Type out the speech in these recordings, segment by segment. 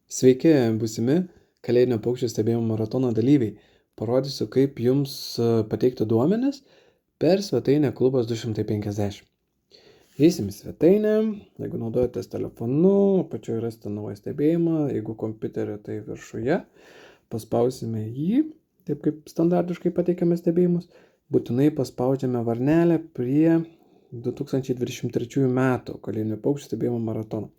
Sveiki, būsimi kalėdinio paukščių stebėjimo maratono dalyviai. Parodysiu, kaip jums pateikti duomenis per svetainę klubas 250. Eisim į svetainę, jeigu naudojatės telefonu, apačioje rasite naują stebėjimą, jeigu kompiuterio tai viršuje, paspausime jį, taip kaip standartiškai pateikiame stebėjimus, būtinai paspaudžiame varnelę prie 2023 metų kalėdinio paukščių stebėjimo maratono.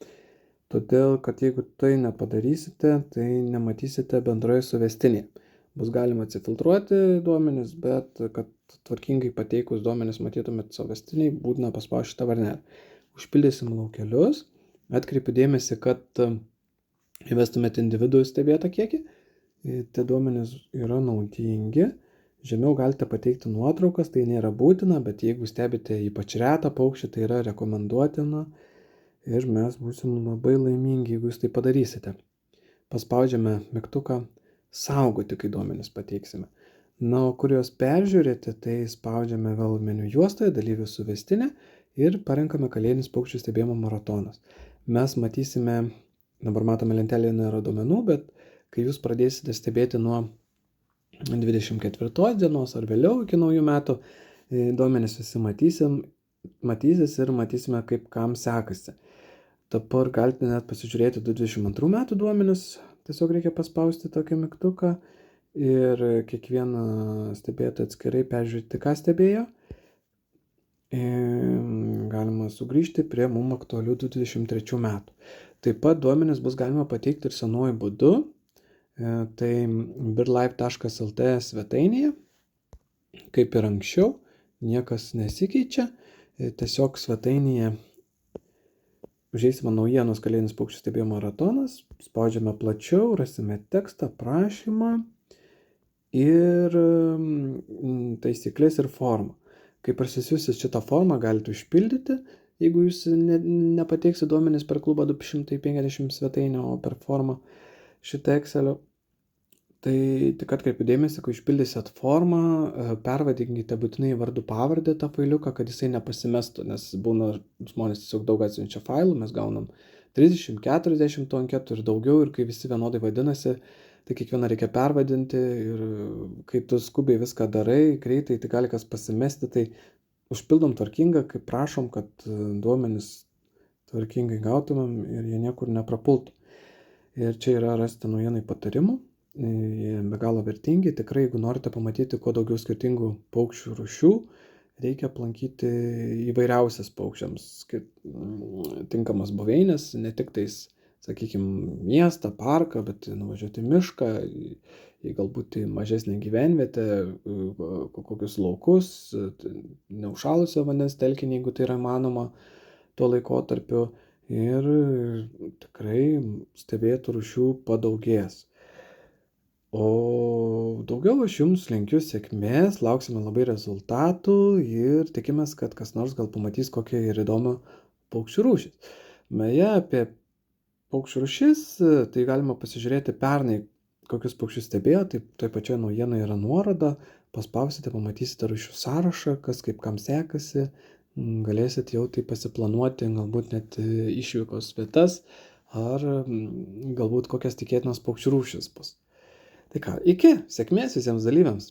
Todėl, kad jeigu tai nepadarysite, tai nematysite bendroje suvestinėje. Bus galima atsifiltruoti duomenis, bet kad tvarkingai pateikus duomenis matytumėt suvestiniai, būtina paspausti šitą varnelę. Užpildysim laukelius. Atkreipiu dėmesį, kad įvestumėt individų stebėtą kiekį. Tie duomenys yra naudingi. Žemiau galite pateikti nuotraukas, tai nėra būtina, bet jeigu stebite ypač retą paukštį, tai yra rekomenduotina. Ir mes būsim labai laimingi, jeigu jūs tai padarysite. Paspaudžiame mygtuką saugoti, kai duomenis pateiksime. Na, o kur juos peržiūrėti, tai spaudžiame vėl meniu juostoje, dalyvių suvestinę ir parenkame kalėdinis paukščių stebėjimo maratonas. Mes matysime, dabar matome lentelėje nėra duomenų, bet kai jūs pradėsite stebėti nuo 24 dienos ar vėliau iki naujų metų, duomenis visi matysis ir matysime, kaip kam sekasi. Dabar galite net pasižiūrėti 2022 metų duomenis, tiesiog reikia paspausti tokį mygtuką ir kiekvieną stebėtoją atskirai peržiūrėti, ką stebėjo. Galima sugrįžti prie mums aktualių 2023 metų. Taip pat duomenis bus galima pateikti ir senuoju būdu, tai birdlife.lt svetainėje, kaip ir anksčiau, niekas nesikeičia, tiesiog svetainėje užeisime naujienos kalėdinis paukščių stebėjimo maratonas, spaudžiame plačiau, rasime tekstą, prašymą ir taisyklės ir formą. Kai parsisiųsit šitą formą, galite užpildyti, jeigu jūs nepateiksite duomenis per klubą 250 svetainę, o per formą šitą Excelio. Tai tik atkreipiu dėmesį, kai užpildysit formą, pervadinkite būtinai vardų pavardę tą failiuką, kad jisai nepasimestų, nes būna žmonės tiesiog daug atsiunčia failų, mes gaunam 30, 40 tų anketų ir daugiau, ir kai visi vienodai vadinasi, tai kiekvieną reikia pervadinti ir kai tu skubiai viską darai, greitai, tai gali kas pasimesti, tai užpildom tvarkingą, kaip prašom, kad duomenis tvarkingai gautumėm ir jie niekur neprapultų. Ir čia yra rasti naujienai patarimų. Be galo vertingi, tikrai, jeigu norite pamatyti kuo daugiau skirtingų paukščių rūšių, reikia aplankyti įvairiausias paukščiams tinkamas buveinės, ne tik tais, sakykime, miestą, parką, bet nuvažiuoti į mišką, į galbūt į mažesnę gyvenvietę, kokius laukus, neužšalusio vandens telkinį, jeigu tai yra įmanoma tuo laikotarpiu, ir tikrai stebėtų rūšių padaugės. O daugiau aš jums linkiu sėkmės, lauksime labai rezultatų ir tikimės, kad kas nors gal pamatys kokią ir įdomią paukščių rūšis. Beje, apie paukščių rūšis, tai galima pasižiūrėti pernai, kokius paukščius stebėjo, tai toj pačioje naujienoje yra nuoroda, paspausite, pamatysite rūšių sąrašą, kas kaip kam sekasi, galėsit jau tai pasiplanuoti, galbūt net išvykos vietas, ar galbūt kokias tikėtinas paukščių rūšis bus. Tai ką, iki, sėkmės visiems dalyviams.